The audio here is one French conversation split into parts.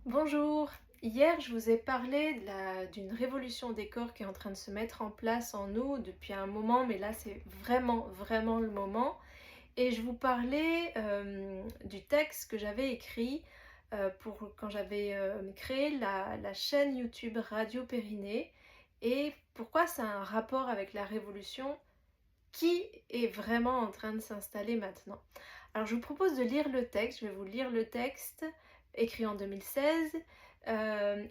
Bonjour, hier je vous ai parlé d'une révolution des corps qui est en train de se mettre en place en nous depuis un moment, mais là c'est vraiment le moment. Et je vous parlais du texte que j'avais écrit pour quand j'avais créé la chaîne YouTube Radio Périnée et pourquoi ça a un rapport avec la révolution qui est vraiment en train de s'installer maintenant. Alors je vous propose de lire le texte, je vais vous lire le texte écrit en 2016.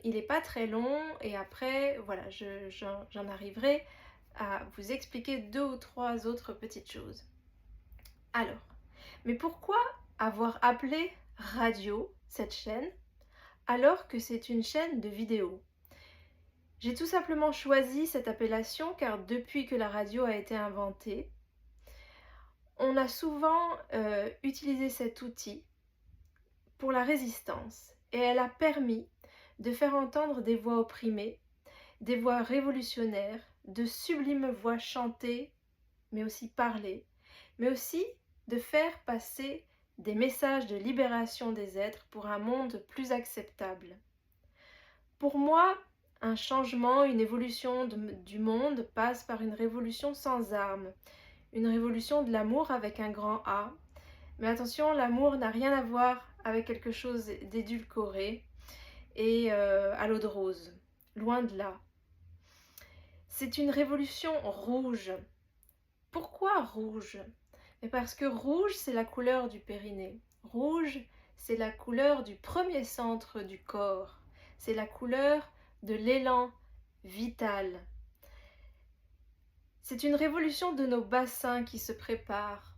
Il n'est pas très long et après, voilà, j'en arriverai à vous expliquer deux ou trois autres petites choses. Alors, mais pourquoi avoir appelé radio cette chaîne alors que c'est une chaîne de vidéo? J'ai tout simplement choisi cette appellation car depuis que la radio a été inventée, on a souvent utilisé cet outil pour la résistance et elle a permis de faire entendre des voix opprimées, des voix révolutionnaires, de sublimes voix chantées, mais aussi parlées, mais aussi de faire passer des messages de libération des êtres pour un monde plus acceptable. Pour moi, un changement, une évolution du monde passe par une révolution sans armes, une révolution de l'amour avec un grand A. Mais attention, l'amour n'a rien à voir avec quelque chose d'édulcoré et à l'eau de rose. Loin de là. C'est une révolution rouge. Pourquoi rouge? Mais parce que rouge, c'est la couleur du périnée. Rouge, c'est la couleur du premier centre du corps. C'est la couleur de l'élan vital. C'est une révolution de nos bassins qui se prépare.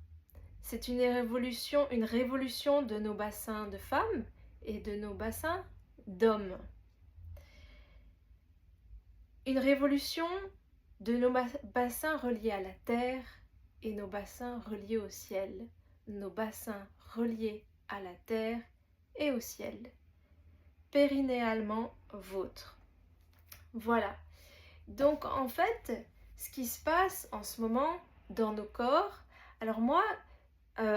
C'est une révolution de nos bassins de femmes et de nos bassins d'hommes. Une révolution de nos bassins reliés à la terre et nos bassins reliés au ciel. Nos bassins reliés à la terre et au ciel. Périnéalement vôtre. Voilà. Donc en fait, ce qui se passe en ce moment dans nos corps, alors moi,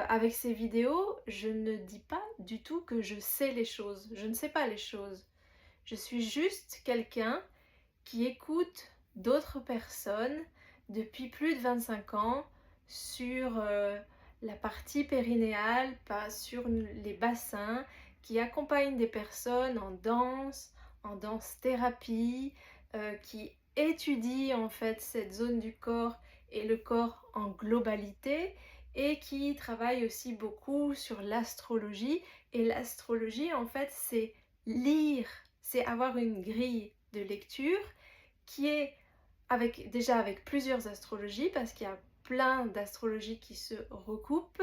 avec ces vidéos, je ne dis pas du tout que je sais les choses. Je ne sais pas les choses. Je suis juste quelqu'un qui écoute d'autres personnes depuis plus de 25 ans sur la partie périnéale, pas sur les bassins, qui accompagne des personnes en danse thérapie, qui étudie en fait cette zone du corps et le corps en globalité et qui travaille aussi beaucoup sur l'astrologie. Et l'astrologie en fait c'est lire, c'est avoir une grille de lecture qui est déjà avec plusieurs astrologies parce qu'il y a plein d'astrologies qui se recoupent,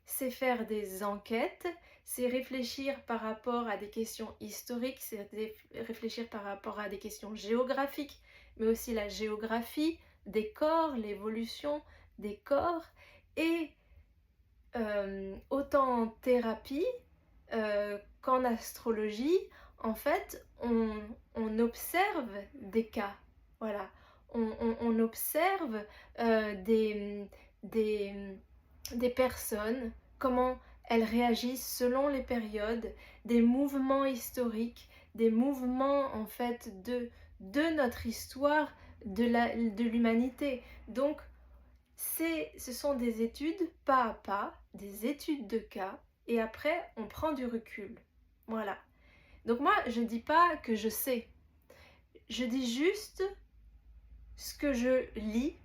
c'est faire des enquêtes, c'est réfléchir par rapport à des questions historiques, c'est réfléchir par rapport à des questions géographiques, mais aussi la géographie des corps, l'évolution des corps, et autant en thérapie qu'en astrologie, en fait, on observe des cas, voilà, on observe des personnes, comment elles réagissent selon les périodes, des mouvements historiques, des mouvements en fait de notre histoire, de l'humanité. Donc, ce sont des études pas à pas, des études de cas, et après on prend du recul. Voilà. Donc moi, je ne dis pas que je sais. Je dis juste ce que je lis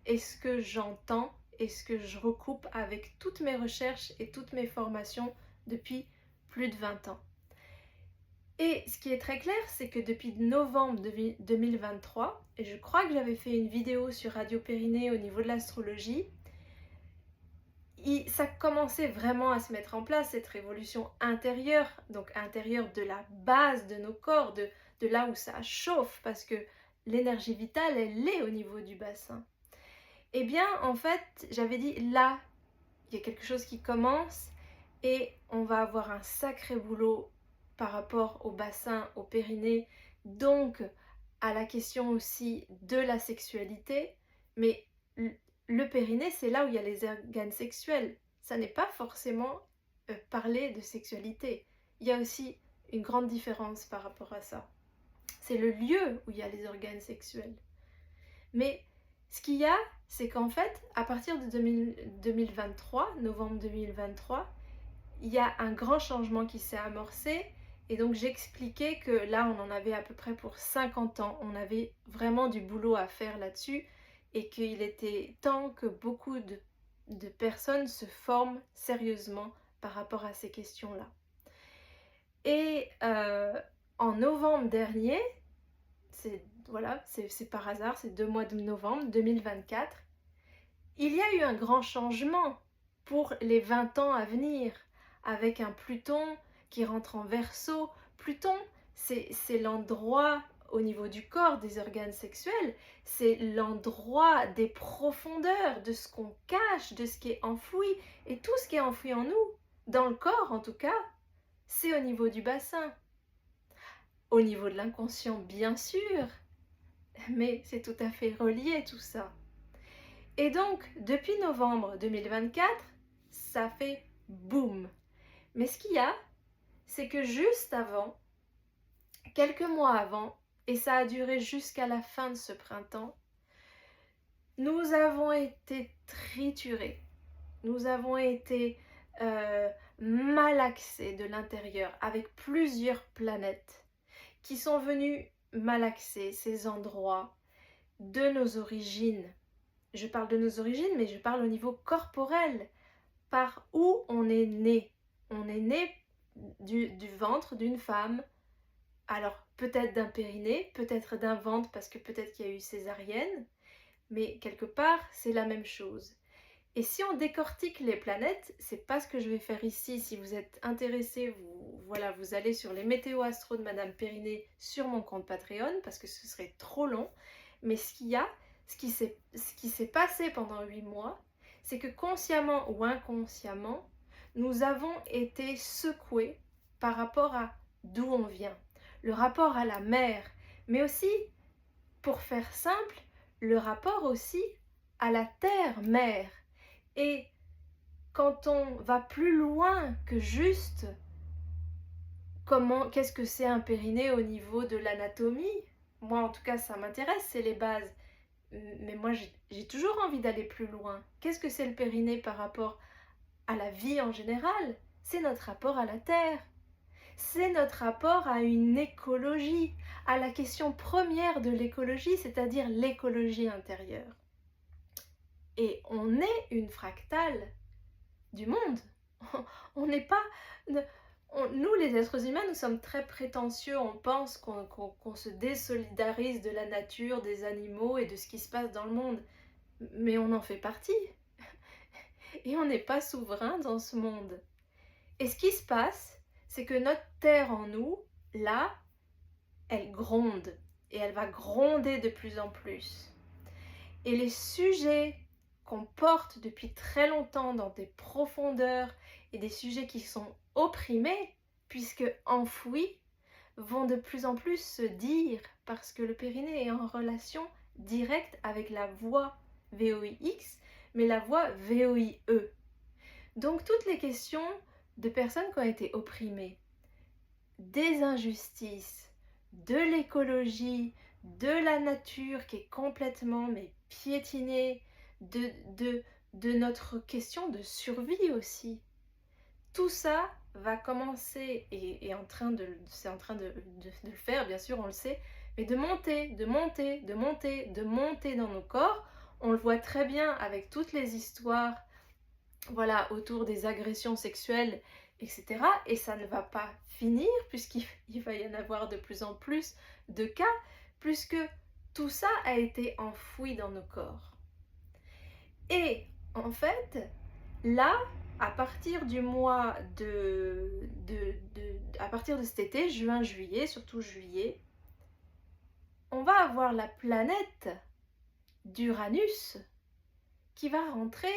et ce que j'entends et ce que je recoupe avec toutes mes recherches et toutes mes formations depuis plus de 20 ans. Et ce qui est très clair, c'est que depuis novembre 2023, et je crois que j'avais fait une vidéo sur Radio Périnée au niveau de l'astrologie, ça commençait vraiment à se mettre en place, cette révolution intérieure, donc intérieure de la base de nos corps, de là où ça chauffe, parce que l'énergie vitale, elle est au niveau du bassin. Eh bien, en fait, j'avais dit, là, il y a quelque chose qui commence et on va avoir un sacré boulot par rapport au bassin, au périnée, donc à la question aussi de la sexualité, mais le périnée, c'est là où il y a les organes sexuels. Ça n'est pas forcément parler de sexualité. Il y a aussi une grande différence par rapport à ça. C'est le lieu où il y a les organes sexuels. Mais ce qu'il y a, c'est qu'en fait, à partir de 2023, novembre 2023, il y a un grand changement qui s'est amorcé. Et donc j'expliquais que là, on en avait à peu près pour 50 ans. On avait vraiment du boulot à faire là-dessus et qu'il était temps que beaucoup de personnes se forment sérieusement par rapport à ces questions-là. Et en novembre dernier, c'est par hasard, c'est 2 mois de novembre 2024, il y a eu un grand changement pour les 20 ans à venir, avec un Pluton qui rentre en Verseau. Pluton, c'est l'endroit au niveau du corps, des organes sexuels, c'est l'endroit des profondeurs, de ce qu'on cache, de ce qui est enfoui, et tout ce qui est enfoui en nous, dans le corps en tout cas, c'est au niveau du bassin. Au niveau de l'inconscient, bien sûr, mais c'est tout à fait relié tout ça. Et donc, depuis novembre 2024, ça fait boum. Mais ce qu'il y a, c'est que juste avant, quelques mois avant, et ça a duré jusqu'à la fin de ce printemps, nous avons été triturés. Nous avons été malaxés de l'intérieur avec plusieurs planètes qui sont venues malaxer ces endroits de nos origines. Je parle de nos origines, mais je parle au niveau corporel, par où on est né. On est né du ventre d'une femme, alors peut-être d'un périnée, peut-être d'un ventre parce que peut-être qu'il y a eu césarienne, mais quelque part c'est la même chose. Et si on décortique les planètes, c'est pas ce que je vais faire ici. Si vous êtes intéressé, vous allez sur les météo astro de Madame Périnée sur mon compte Patreon, parce que ce serait trop long. Mais ce qui s'est passé pendant 8 mois, c'est que consciemment ou inconsciemment, nous avons été secoués par rapport à d'où on vient, le rapport à la mer, mais aussi, pour faire simple, le rapport aussi à la terre-mère. Et quand on va plus loin que juste qu'est-ce que c'est un périnée au niveau de l'anatomie, moi en tout cas ça m'intéresse, c'est les bases. Mais moi j'ai toujours envie d'aller plus loin. Qu'est-ce que c'est le périnée par rapport à la vie en général? C'est notre rapport à la terre. C'est notre rapport à une écologie, à la question première de l'écologie, c'est-à-dire l'écologie intérieure. Et on est une fractale du monde. On n'est pas... Nous, les êtres humains, nous sommes très prétentieux. On pense qu'on se désolidarise de la nature, des animaux et de ce qui se passe dans le monde. Mais on en fait partie. Et on n'est pas souverain dans ce monde. Et ce qui se passe, c'est que notre terre en nous, là, elle gronde. Et elle va gronder de plus en plus. Et les sujets qu'on porte depuis très longtemps dans des profondeurs et des sujets qui sont opprimés, puisque enfouis, vont de plus en plus se dire, parce que le périnée est en relation directe avec la voix VOIX, mais la voix VOIE. Donc toutes les questions de personnes qui ont été opprimées, des injustices, de l'écologie, de la nature qui est complètement piétinée, de notre question de survie aussi. Tout ça va commencer, et c'est en train de le faire, bien sûr, on le sait, mais de monter dans nos corps. On le voit très bien avec toutes les histoires autour des agressions sexuelles, etc. Et ça ne va pas finir, puisqu'il va y en avoir de plus en plus de cas, puisque tout ça a été enfoui dans nos corps. Et en fait, là, à partir du mois à partir de cet été, juin, juillet, surtout juillet, on va avoir la planète d'Uranus qui va rentrer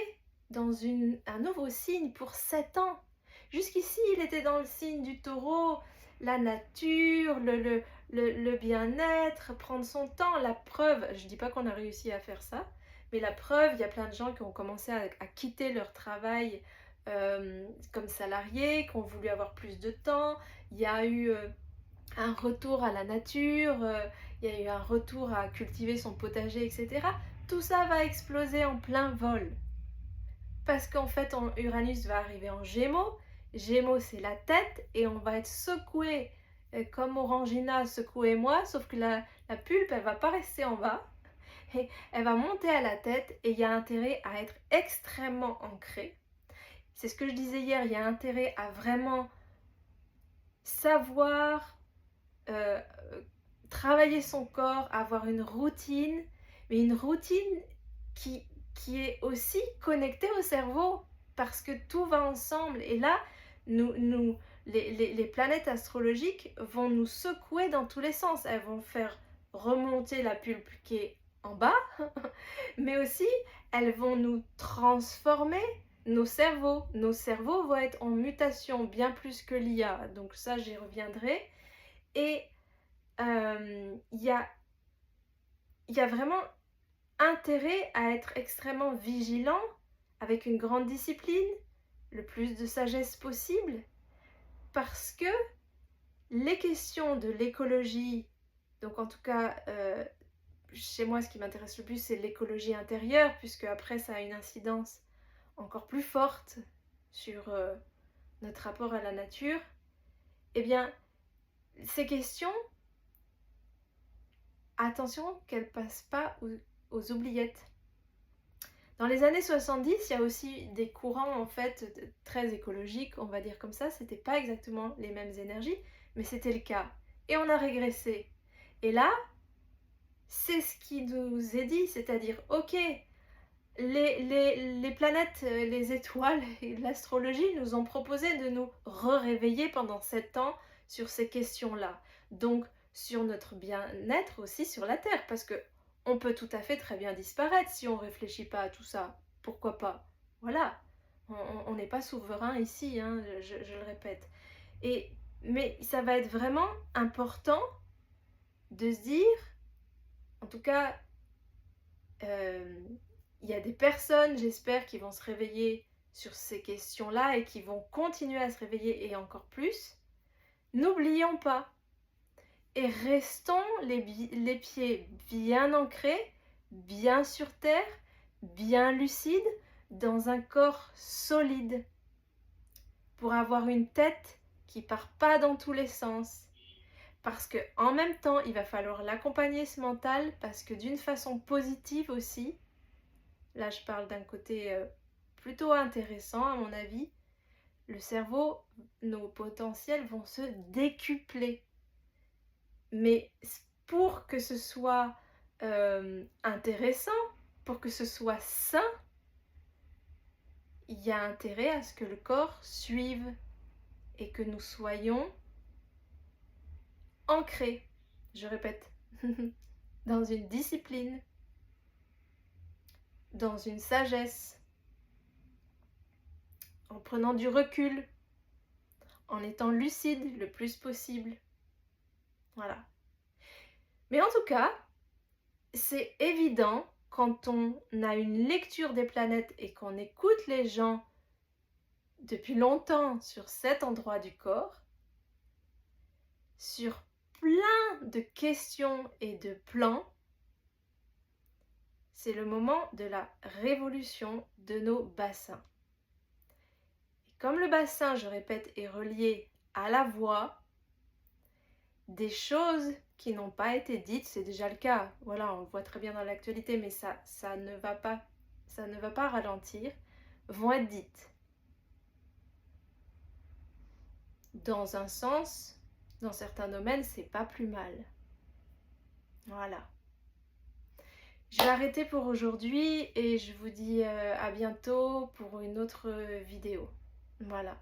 dans un nouveau signe pour 7 ans. Jusqu'ici, il était dans le signe du Taureau, la nature, le bien-être, prendre son temps. La preuve, je ne dis pas qu'on a réussi à faire ça, mais la preuve, il y a plein de gens qui ont commencé à quitter leur travail comme salariés, qui ont voulu avoir plus de temps. Il y a eu un retour à la nature, il y a eu un retour à cultiver son potager, etc. Tout ça va exploser en plein vol. Parce qu'en fait, Uranus va arriver en Gémeaux. Gémeaux, c'est la tête, et on va être secoué comme Orangina secouait moi, sauf que la pulpe, elle va pas rester en bas, et elle va monter à la tête, et il y a intérêt à être extrêmement ancré. C'est ce que je disais hier, il y a intérêt à vraiment savoir euh, travailler son corps, avoir une routine, mais une routine qui, qui est aussi connectée au cerveau, parce que tout va ensemble. Et là, les planètes astrologiques vont nous secouer dans tous les sens. Elles vont faire remonter la pulpe qui est en bas, mais aussi elles vont nous transformer nos cerveaux. Nos cerveaux vont être en mutation bien plus que l'IA, donc ça j'y reviendrai. Et il y a vraiment intérêt à être extrêmement vigilant, avec une grande discipline, le plus de sagesse possible, parce que les questions de l'écologie, donc en tout cas chez moi ce qui m'intéresse le plus c'est l'écologie intérieure, puisque après ça a une incidence encore plus forte sur notre rapport à la nature, eh bien ces questions, attention qu'elles passent pas aux oubliettes. Dans les années 70, il y a aussi des courants en fait très écologiques, on va dire comme ça. C'était pas exactement les mêmes énergies, mais c'était le cas. Et on a régressé. Et là, c'est ce qui nous est dit, c'est-à-dire, ok, les planètes, les étoiles et l'astrologie nous ont proposé de nous réveiller pendant 7 ans sur ces questions-là. Donc, sur notre bien-être aussi sur la Terre, parce que on peut tout à fait très bien disparaître si on ne réfléchit pas à tout ça. Pourquoi pas? Voilà, on n'est pas souverain ici, hein, je le répète. Mais ça va être vraiment important de se dire, en tout cas, il y a des personnes, j'espère, qui vont se réveiller sur ces questions-là et qui vont continuer à se réveiller et encore plus. N'oublions pas, et restons les pieds bien ancrés, bien sur terre, bien lucides, dans un corps solide, pour avoir une tête qui part pas dans tous les sens. Parce que en même temps, il va falloir l'accompagner ce mental, parce que d'une façon positive aussi, là je parle d'un côté plutôt intéressant à mon avis, le cerveau, nos potentiels vont se décupler. Mais pour que ce soit intéressant, pour que ce soit sain, il y a intérêt à ce que le corps suive et que nous soyons ancrés, je répète, dans une discipline, dans une sagesse, en prenant du recul, en étant lucide le plus possible. Voilà. Mais en tout cas, c'est évident quand on a une lecture des planètes et qu'on écoute les gens depuis longtemps sur cet endroit du corps, sur plein de questions et de plans, c'est le moment de la révolution de nos bassins. Et comme le bassin, je répète, est relié à la voix, des choses qui n'ont pas été dites, c'est déjà le cas, voilà, on le voit très bien dans l'actualité, mais ça ne va pas ralentir, vont être dites. Dans un sens, dans certains domaines, c'est pas plus mal. Voilà. Je vais arrêter pour aujourd'hui et je vous dis à bientôt pour une autre vidéo. Voilà.